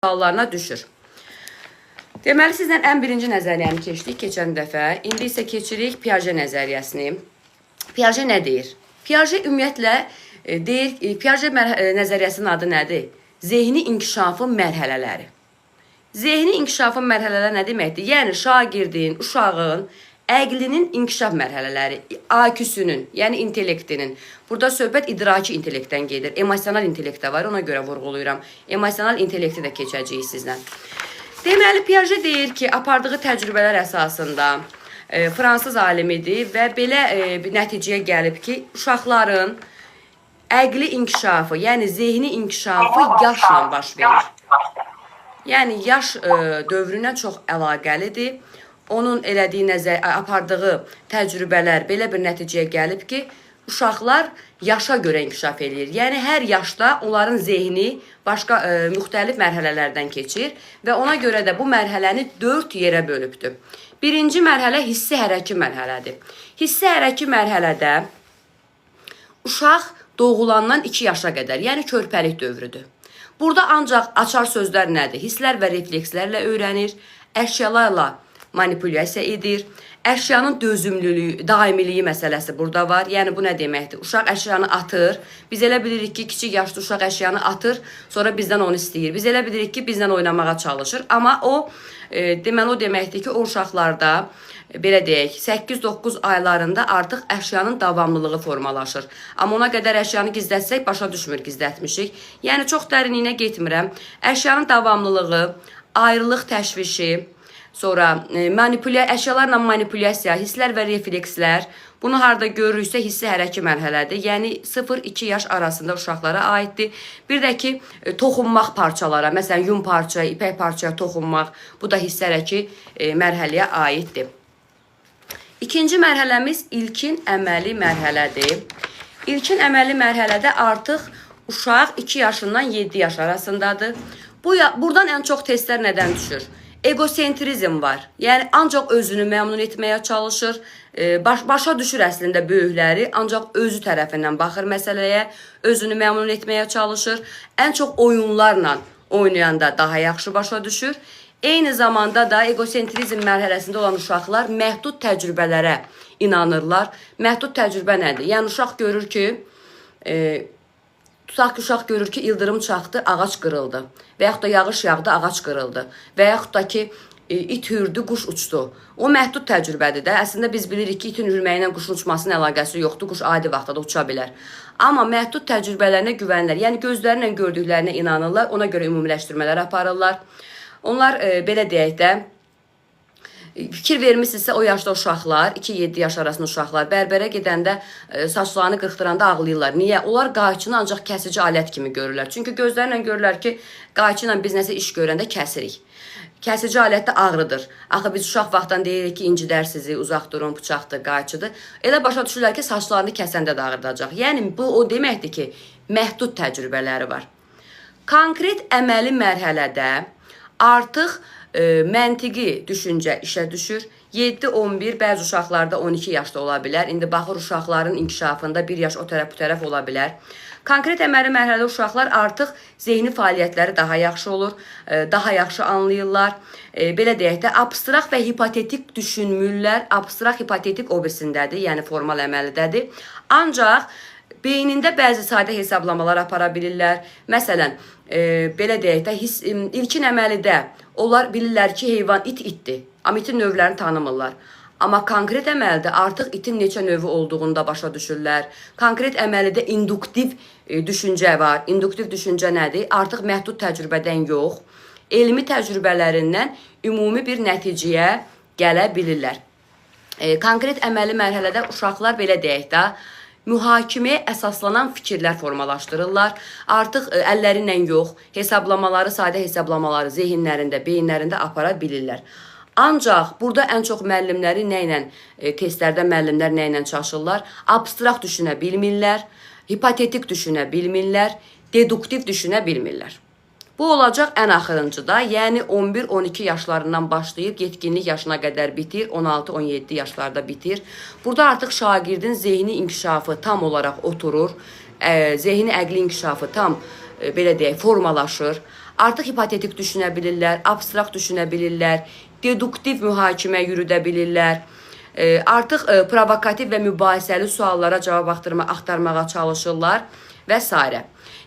hallarına düşür. Deməli, sizdən ən birinci nəzəriyyəni keçdik keçən dəfə. İndi isə keçirik Piaget nəzəriyyəsini. Piaget nə deyir? Piaget ümumiyyətlə deyir, Piaget nəzəriyyəsinin adı nədir? Zehni inkişafın mərhələləri. Zehni inkişafın mərhələləri nə deməkdir? Yəni, şagirdin, uşağın, əqlinin inkişaf mərhələləri, IQ-sünün, yəni intellektinin. Burada söhbət idraki intellektdən gedir. Emosional intellektdə var, ona görə vurğuluyuram. Emosional intellekti də keçəcəyik sizdən. Deməli, Piaget deyir ki, apardığı təcrübələr əsasında fransız alimidir və belə bir nəticəyə gəlib ki, uşaqların əqli inkişafı, yəni zehni inkişafı yaşla baş verir. Yəni, yaş dövrünə çox əlaqəlidir. Onun apardığı təcrübələr belə bir nəticəyə gəlib ki, uşaqlar yaşa görə inkişaf edir. Yəni, hər yaşda onların zehni başqa müxtəlif mərhələlərdən keçir və ona görə də bu mərhələni 4 yerə bölübdür. Birinci mərhələ hissi-hərəki mərhələdir. Hissi-hərəki mərhələdə uşaq doğulandan 2 yaşa qədər, yəni körpəlik dövrüdür. Burada ancaq açar sözlər nədir? Hisslər və reflekslərlə öyrənir, əşyalarla manipulyasiya edir. Əşyanın dözümlülüyü, daimiliyi məsələsi burada var. Yəni, bu nə deməkdir? Uşaq əşyanı atır. Biz elə bilirik ki, kiçik yaşlı uşaq əşyanı atır, sonra bizdən onu istəyir. Biz elə bilirik ki, bizdən oynamağa çalışır. Amma o, deməli, o deməkdir ki, o uşaqlarda, belə deyək, 8-9 aylarında artıq əşyanın davamlılığı formalaşır. Amma ona qədər əşyanı gizlətsək, başa düşmür gizlətmişik. Yəni, çox dərinliyinə getmirəm. Əşyanın davamlılığı, ayrılıq təşvişi, sonra əşyalarla manipulyasiya, hisslər və reflekslər, bunu harada görürüksə hissi-hərəki mərhələdir. Yəni, 0-2 yaş arasında uşaqlara aiddir. Bir də ki, toxunmaq parçalara, məsələn, yun parça, ipək parçaya toxunmaq, bu da hissi-hərəki mərhələyə aiddir. İkinci mərhələmiz ilkin əməli mərhələdir. İlkin əməli mərhələdə artıq uşaq 2 yaşından 7 yaş arasındadır. Buradan ən çox testlər nədən düşür? Egosentrizm var. Yəni, ancaq özünü məmnun etməyə çalışır. Başa düşür əslində böyükləri, ancaq özü tərəfindən baxır məsələyə, özünü məmnun etməyə çalışır. Ən çox oyunlarla oynayanda daha yaxşı başa düşür. Eyni zamanda da egosentrizm mərhələsində olan uşaqlar məhdud təcrübələrə inanırlar. Məhdud təcrübə nədir? Yəni, uşaq görür ki, tutaq ki, uşaq görür ki, ildırım çaxdı, ağac qırıldı. Və yaxud da yağış yağdı, ağac qırıldı. Və yaxud da ki, it hürdü, quş uçdu. O məhdud təcrübədir də. Əslində biz bilirik ki, itin hürməyi ilə quşun uçmasının əlaqəsi yoxdur. Quş adi vaxtda da uça bilər. Amma məhdud təcrübələrinə güvənirlər. Yəni, gözlərlə gördüklərinə inanırlar. Ona görə ümumiləşdirmələr aparırlar. Onlar, belə deyək də, fikir vermişsinizsə o yaşda uşaqlar, 2-7 yaş arasında uşaqlar bərbərə gedəndə saçlarını qırxdıranda ağlayırlar. Niyə? Onlar qayçını ancaq kəsici alət kimi görürlər. Çünki gözlərlə görürlər ki, qayçı ilə biz nəsə iş görəndə kəsirik. Kəsici alət də ağrıdır. Axı biz uşaq vaxtdan deyirik ki, incidər sizi, uzaq durun, bıçaqdır, qayçıdır. Elə başa düşürlər ki, saçlarını kəsəndə də ağrıdacaq. Yəni, bu o deməkdir ki, məhdud təcrübələri var. Konkret əməli mərhələdə artıq məntiqi düşüncə işə düşür. 7-11, bəzi uşaqlarda 12 yaşda ola bilər. İndi baxır uşaqların inkişafında 1 yaş o tərəf bu tərəf ola bilər. Konkret əməli mərhələdə uşaqlar artıq zehni fəaliyyətləri daha yaxşı olur, daha yaxşı anlayırlar. Belə deyək də, abstrakt və hipotetik düşünmürlər, abstrakt hipotetik obrisindədir, yəni formal əməlidədir. Ancaq beynində bəzi sadə hesablamalar apara bilirlər. Məsələn, belə deyək də, ilkin əməlidə onlar bilirlər ki, heyvan itdir. Amma itin növlərini tanımırlar. Amma konkret əməlidə artıq itin neçə növü olduğunu da başa düşürlər. Konkret əməlidə induktiv düşüncə var. İnduktiv düşüncə nədir? Artıq məhdud təcrübədən yox, elmi təcrübələrindən ümumi bir nəticəyə gələ bilirlər. Konkret əməli mərhələdə uşaqlar, belə deyək də, mühakiməyə əsaslanan fikirlər formalaşdırırlar. Artıq əlləri ilə yox, hesablamaları, sadə hesablamaları zehinlərində, beyinlərində apara bilirlər. Ancaq burada ən çox müəllimləri nə ilə, testlərdə müəllimlər nə ilə çalışırlar? Abstrakt düşünə bilmirlər, hipotetik düşünə bilmirlər, deduktiv düşünə bilmirlər. Bu olacaq ən axırıncıda, yəni 11-12 yaşlarından başlayıb yetkinlik yaşına qədər bitir, 16-17 yaşlarda bitir. Burada artıq şagirdin zehni inkişafı tam olaraq oturur, zehni əqli inkişafı tam belə deyək formalaşır. Artıq hipotetik düşünə bilirlər, abstrakt düşünə bilirlər, deduktiv mühakimə yürüdə bilirlər. Artıq provokativ və mübahisəli suallara cavab axtarmağa çalışırlar və s.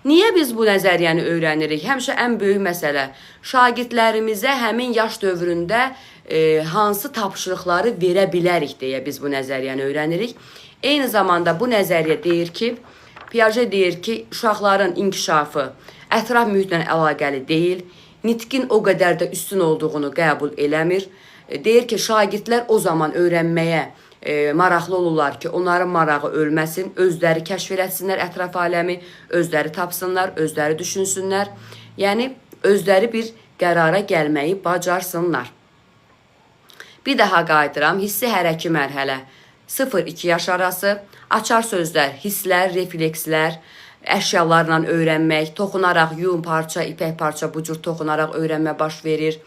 Niyə biz bu nəzəriyyəni öyrənirik? Həmişə ən böyük məsələ şagirdlərimizə həmin yaş dövründə hansı tapşırıqları verə bilərik deyə biz bu nəzəriyyəni öyrənirik. Eyni zamanda bu nəzəriyyə deyir ki, Piaget deyir ki, uşaqların inkişafı ətraf mühitlə əlaqəli deyil, nitqin o qədər də üstün olduğunu qəbul eləmir. Deyir ki, şagirdlər o zaman öyrənməyə maraqlı olurlar ki, onların marağı ölməsin, özləri kəşf etsinlər ətraf aləmi, özləri tapsınlar, özləri düşünsünlər. Yəni, özləri bir qərara gəlməyi bacarsınlar. Bir daha qayıdıram, hissi hərəki mərhələ 0-2 yaş arası, açar sözlər, hisslər, reflekslər, əşyalarla öyrənmək, toxunaraq yun parça, ipək parça bu cür toxunaraq öyrənmə baş verir.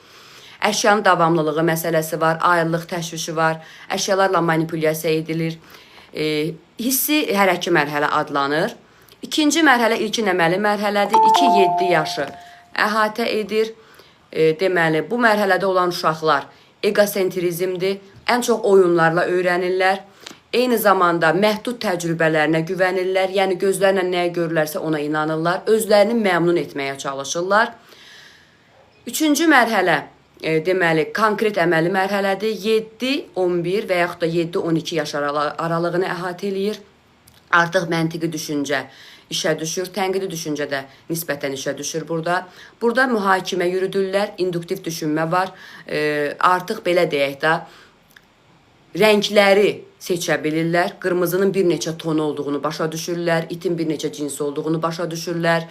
Əşyanın davamlılığı məsələsi var, ayrılıq təşvişi var, əşyalarla manipulyasiya edilir. Hissi hərəki mərhələ adlanır. İkinci mərhələ ilkin əməli mərhələdir. 2-7 yaşı əhatə edir. Deməli, bu mərhələdə olan uşaqlar egosentrizmdir. Ən çox oyunlarla öyrənirlər. Eyni zamanda məhdud təcrübələrinə güvənirlər. Yəni, gözlərlə nəyə görürlərsə ona inanırlar. Özlərini məmnun etməyə çalışırlar. Üçüncü mərhələ, deməli, konkret əməli mərhələdir. 7-11 və yaxud da 7-12 yaş aralığını əhatə eləyir. Artıq məntiqi düşüncə işə düşür, tənqidi düşüncə də nisbətən işə düşür burada. Burada mühakimə yürüdürlər, induktiv düşünmə var. Artıq belə deyək də, rəngləri seçə bilirlər. Qırmızının bir neçə tonu olduğunu başa düşürlər, itin bir neçə cinsi olduğunu başa düşürlər.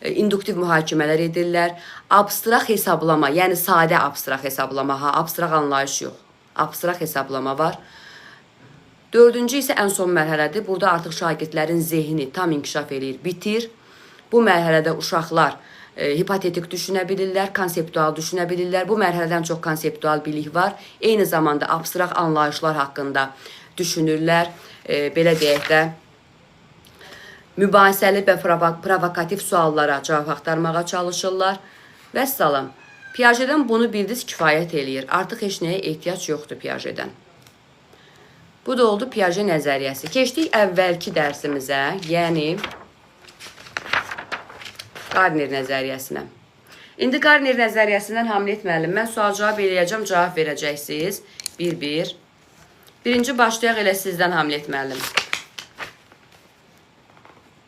İnduktiv mühakimələr edirlər. Abstrakt hesablama, yəni sadə abstrakt hesablama, abstrakt anlayış yox. Abstrakt hesablama var. Dördüncü isə ən son mərhələdir. Burada artıq şagirdlərin zehni tam inkişaf eləyir, bitir. Bu mərhələdə uşaqlar hipotetik düşünə bilirlər, konseptual düşünə bilirlər. Bu mərhələdən çox konseptual bilik var. Eyni zamanda abstrakt anlayışlar haqqında düşünürlər. Belə deyək də, mübahisəli və provokativ suallara cavab axtarmağa çalışırlar. Vəssalam. Piagetdən bunu bildiniz, kifayət eləyir. Artıq heç nəyə ehtiyac yoxdur Piagetdən. Bu da oldu Piaget nəzəriyyəsi. Keçdik əvvəlki dərsimizə, yəni Gardner nəzəriyyəsinə. İndi Gardner nəzəriyyəsindən Hamlet müəllim, mən sual-cavab eləyəcəm, cavab verəcəksiniz. 1-1. Birinci başlayaq elə sizdən Hamlet müəllim.